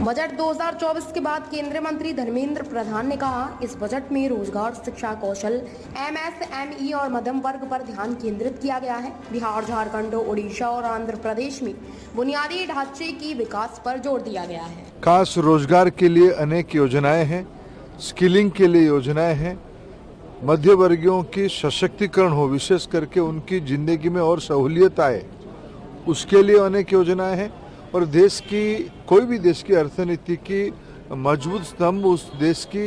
Budget 2024 के बाद केंद्रीय मंत्री धर्मेंद्र प्रधान ने कहा, इस बजट में रोजगार, शिक्षा, कौशल, एमएसएमई और मध्यम वर्ग पर ध्यान केंद्रित किया गया है। बिहार, झारखंड, उड़ीसा और आंध्र प्रदेश में बुनियादी ढांचे की विकास पर जोर दिया गया है। खास रोजगार के लिए अनेक योजनाएं हैं, स्किलिंग के लिए योजनाएं हैं, मध्य वर्गीयों की सशक्तिकरण हो, विशेष करके उनकी जिंदगी में और सहूलियत आए, उसके लिए अनेक योजनाएं हैं। और देश की, कोई भी देश की अर्थनीति की मजबूत स्तंभ उस देश की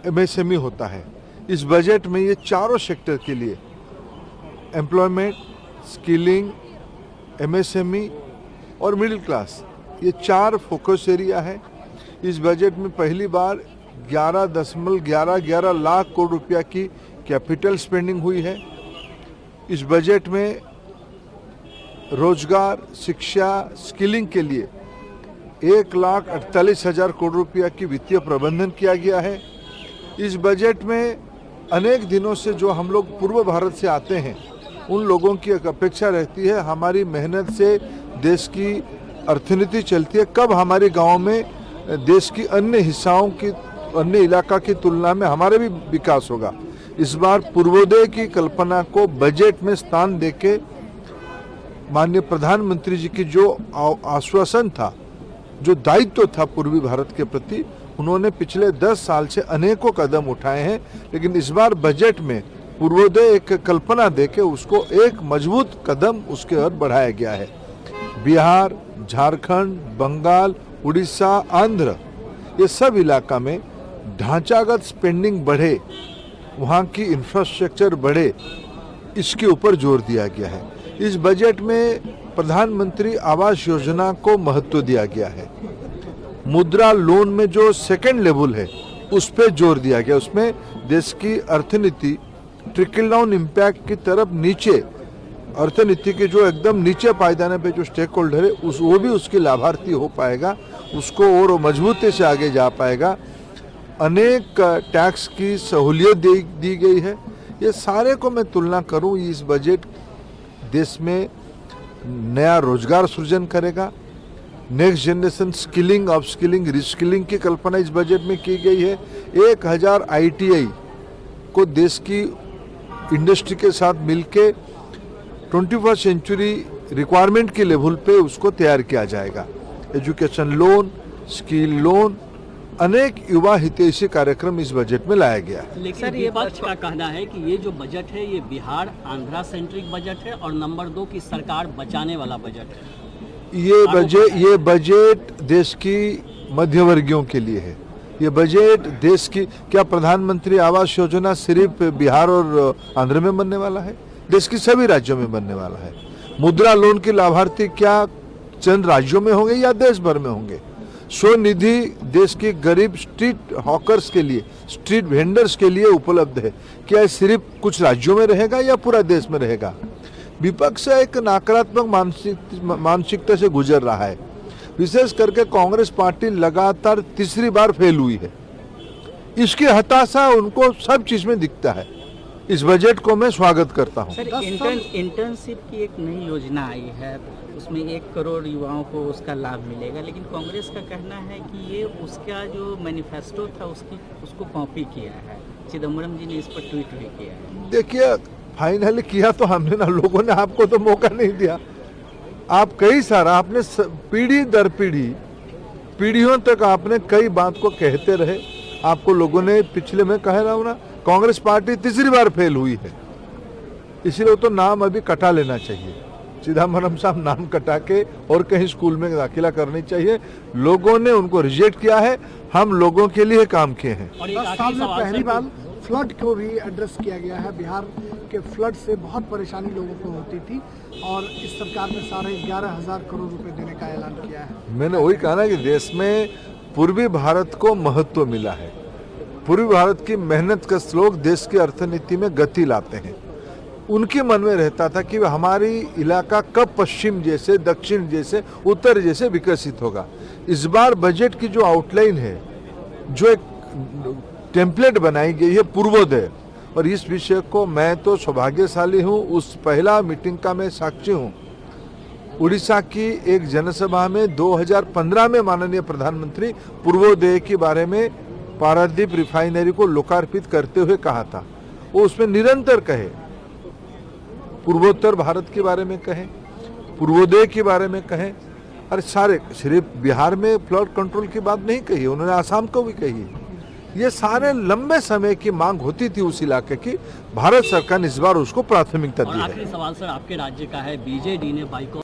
एमएसएमई होता है। इस बजट में ये चारों सेक्टर के लिए एम्प्लॉयमेंट, स्किलिंग, एमएसएमई और मिडिल क्लास, ये 4 फोकस एरिया है। इस बजट में पहली बार 11.11 लाख करोड़ रुपया की कैपिटल स्पेंडिंग हुई है। इस बजट में रोजगार, शिक्षा, स्किलिंग के लिए 1,48,000 करोड़ रुपया की वित्तीय प्रबंधन किया गया है। इस बजट में अनेक दिनों से जो हम लोग पूर्व भारत से आते हैं, उन लोगों की एक अपेक्षा रहती है, हमारी मेहनत से देश की अर्थनीति चलती है, कब हमारे गांव में देश की अन्य हिस्साओं की, अन्य इलाका की तुलना में हमारे भी विकास होगा। इस बार पूर्वोदय की कल्पना को बजट में स्थान देके माननीय प्रधानमंत्री जी की जो आश्वासन था, जो दायित्व था पूर्वी भारत के प्रति, उन्होंने पिछले 10 साल से अनेकों कदम उठाए हैं। लेकिन इस बार बजट में पूर्वोदय एक कल्पना देके उसको एक मजबूत कदम उसके ओर बढ़ाया गया है। बिहार, झारखंड, बंगाल, उड़ीसा, आंध्र, ये सब इलाका में ढांचागत स्पेंडिंग बढ़े, वहाँ की इंफ्रास्ट्रक्चर बढ़े, इसके ऊपर जोर दिया गया है। इस बजट में प्रधानमंत्री आवास योजना को महत्व दिया गया है। मुद्रा लोन में जो सेकंड लेवल है, उस पर जोर दिया गया। उसमें देश की अर्थनीति ट्रिकल डाउन इम्पैक्ट की तरफ, नीचे अर्थनीति के जो एकदम नीचे पायदाने पे जो स्टेक होल्डर है, वो भी उसके लाभार्थी हो पाएगा, उसको और मजबूती से आगे जा पाएगा। अनेक टैक्स की सहूलियत दी गई है। ये सारे को मैं तुलना करूं, इस बजट देश में नया रोजगार सृजन करेगा। Next generation skilling, upskilling, reskilling की कल्पना इस बजट में की गई है। 1000 ITI को देश की इंडस्ट्री के साथ मिलके 21st सेंचुरी रिक्वायरमेंट के लेवल पे उसको तैयार किया जाएगा। एजुकेशन लोन, स्किल लोन, अनेक युवा हितैषी कार्यक्रम इस बजट में लाया गया है। लेकिन सर, ये बात का कहना है कि ये जो बजट है, ये बिहार आंध्रा सेंट्रिक बजट है और नंबर 2 की सरकार बचाने वाला बजट है। ये बजट देश की मध्यवर्गीयों के लिए है। ये बजट देश की, क्या प्रधानमंत्री आवास योजना सिर्फ बिहार और आंध्र में बनने वाला है? देश की सभी राज्यों में बनने वाला है। मुद्रा लोन के लाभार्थी क्या चंद राज्यों में होंगे या देश भर में होंगे? स्वनिधि देश के गरीब स्ट्रीट हॉकर्स के लिए, स्ट्रीट वेंडर्स के लिए उपलब्ध है। क्या सिर्फ कुछ राज्यों में रहेगा या पूरा देश में रहेगा? विपक्ष एक नकारात्मक मानसिकता से गुजर रहा है। विशेष करके कांग्रेस पार्टी लगातार तीसरी बार फेल हुई है। इसकी हताशा उनको सब चीज में दिखता है। इस बजट को मैं स्वागत करता हूं। सर, इंटर्नशिप की एक नई योजना आई है, उसमें 1 करोड़ युवाओं को उसका लाभ मिलेगा, लेकिन कांग्रेस का कहना है कि ये उसका जो मैनिफेस्टो था उसको कॉपी किया है। चिदम्बरम जी ने इस पर ट्वीट भी किया है। देखिए, फाइनली किया तो हमने ना, लोगों ने आपको तो मौका नहीं दिया। आप कई सारा आपने पीढ़ी दर पीढ़ियों तक आपने कई बात को कहते रहे। आपको लोगों ने, पिछले में कह रहा हूँ ना, कांग्रेस पार्टी तीसरी बार फेल हुई है, इसलिए तो नाम अभी कटा लेना चाहिए। चिदम्बरम साहब नाम कटा के और कहीं स्कूल में दाखिला करनी चाहिए। लोगों ने उनको रिजेक्ट किया है, हम लोगों के लिए काम किए हैं। 10 साल में पहली बार फ्लड को भी एड्रेस किया गया है। बिहार के फ्लड से बहुत परेशानी लोगों को होती थी और इस सरकार ने 11,500 करोड़ रुपए देने का ऐलान किया है। मैंने वही कहा ना कि देश में पूर्वी भारत को महत्व मिला है। पूर्वी भारत की मेहनत का श्लोक देश की अर्थनीति में गति लाते हैं। उनके मन में रहता था कि हमारी इलाका कब पश्चिम जैसे, दक्षिण जैसे, उत्तर जैसे विकसित होगा। इस बार बजट की जो आउटलाइन है, जो एक टेम्पलेट बनाई गई है पूर्वोदय, और इस विषय को मैं तो सौभाग्यशाली हूँ, उस पहला मीटिंग का मैं साक्षी हूँ। उड़ीसा की एक जनसभा में 2015 में माननीय प्रधानमंत्री पूर्वोदय के बारे में पारादीप रिफाइनरी को लोकार्पित करते हुए कहा था। वो उसमें निरंतर कहे, पूर्वोत्तर भारत के बारे में कहे, पूर्वोदय के बारे में कहे। अरे सारे, सिर्फ बिहार में फ्लड कंट्रोल की बात नहीं कही, उन्होंने आसाम को भी कही। ये सारे लंबे समय की मांग होती थी उस इलाके की। भारत सरकार ने इस बार उसको प्राथमिकता दी है। आखिरी सवाल सर आपके राज्य का है, बीजेडी ने बाइकॉट